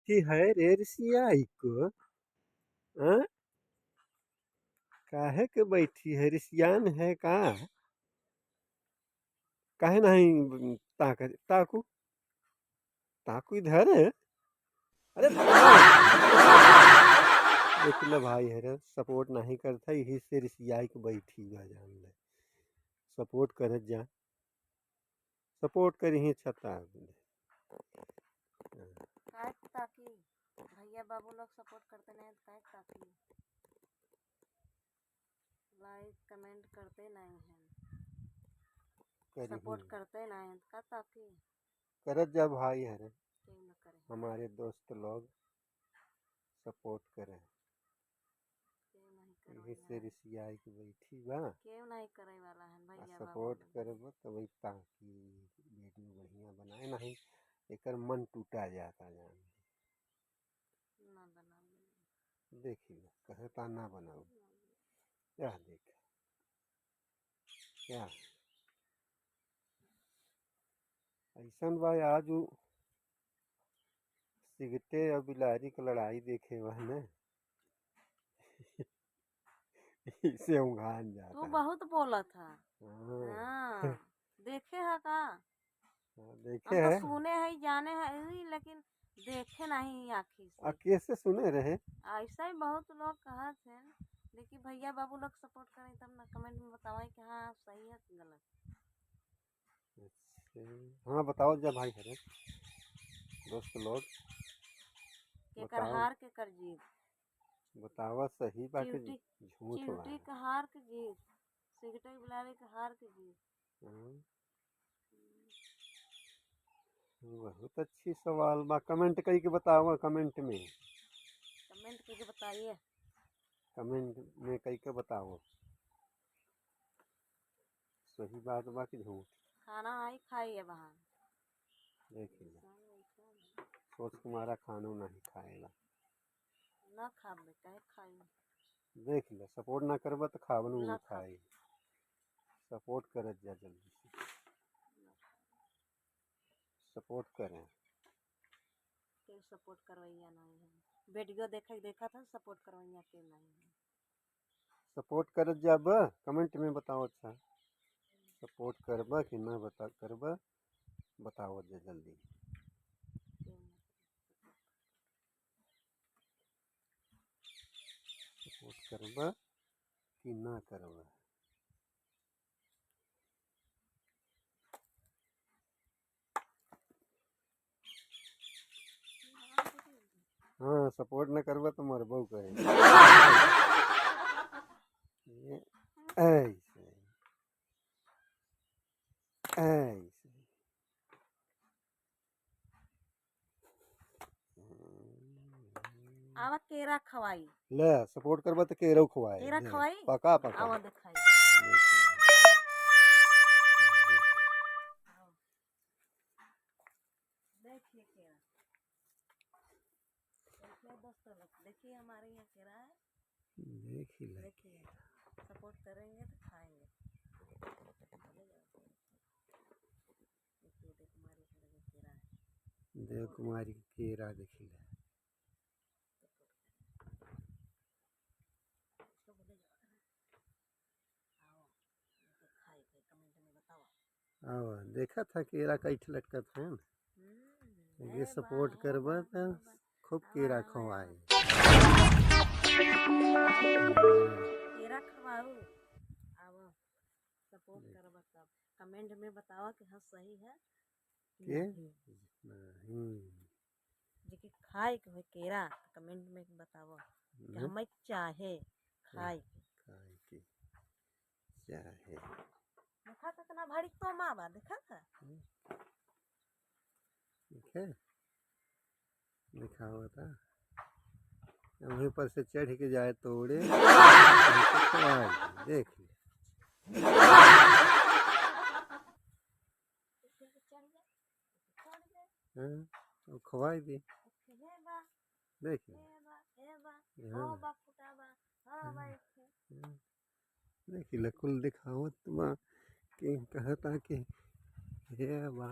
बैठी है रे ऋषियाई को? हाँ? काहे के बैठी है? ऋषियान है का? काहे नहीं ताकू ताकू इधर है। अरे देख ले भाई है रे, सपोर्ट नहीं करता यही से ऋषियाई के बैठी हुआ जान ले। सपोर्ट कर जा, सपोर्ट कर ही छता ताकि भैया बाबू लोग सपोर्ट करते नहीं तो ताकि लाइक कमेंट करते नहीं हैं, सपोर्ट करते नहीं हैं का ताकि कर जा भाई है रे, क्यों न करे हमारे दोस्त लोग सपोर्ट करे यही से ऋषियाई के बैठी बा। क्यों नहीं करे वाला है भैया सपोर्ट करब तब ताकि वीडियो बढ़िया बनाए नहीं एकर मन टूटा जाता जान ना बना देखी कहता ना बनाओ क्या देख क्या ऐसन बा आज सिगटे और बिलारी की लड़ाई देखे वह ने इसे उंघान जाता तू बहुत बोला था। हाँ। देखे है का? देखे हम तो है सुने है जाने है लेकिन देखे नहीं आखिर से। कैसे सुने रहे ऐसा ही बहुत लोग कहा थे लेकिन भैया बाबू लोग सपोर्ट करें तब ना कमेंट में बताओ कि हाँ सही है कि गलत। अच्छा हाँ बताओ जब भाई हरे दोस्त लोग के कर हार के कर जीत बतावा सही बात झूठ चिंटी का हार के जीत सिगटे बिलारी का हार के जीत। बहुत अच्छी सवाल बा कमेंट करके बतावा कमेंट करके बताइए कमेंट में करके बताओ सही बात बा कि झूठ। खाना आई खाइए बहन देखिए सोच तुम्हारा खाना नहीं खाएगा ना खाबे कहे खाई देख ले सपोर्ट ना करबा तो खावन ना खाई सपोर्ट कर जा जल्दी से सपोर्ट करें क्यों सपोर्ट करवैया नहीं है वीडियो देखा था सपोर्ट करवैया क्यों नहीं है सपोर्ट कर जब कमेंट में बताओ अच्छा सपोर्ट करबा कि ना बता करबा बताओ जल्दी सपोर्ट करबा कि ना करबा। हाँ सपोर्ट न करबा तो मरबो करे ऐसे ऐसे आवा केरा खवाई ले सपोर्ट करबा तो केरा खवाए केरा खवाई पका पका आवा दिखाई देखिए केरा देखिए दोस्तों देखिए हमारे यहाँ केरा है देखिए सपोर्ट करेंगे तो खाएंगे देखिए देव कुमारी केरा देखी ले देखा था केरा कैठ लटका था ये सपोर्ट करबा तो खूब केरा खवाए केरा खवाओ आओ सपोर्ट करबा तब कमेंट में बताओ कि हाँ सही है के जेके खाए के केरा कमेंट में बताओ कि हमें चाहे खाए के चाहे देखा था कितना भारी तो माँ बा देखा था ठीक है लिखा हुआ था वहीं पर से चढ़ के जाए तोड़े देख ले खवाई दी देखिए देखिए कुल दिखावत बा कि कहता कि हे बा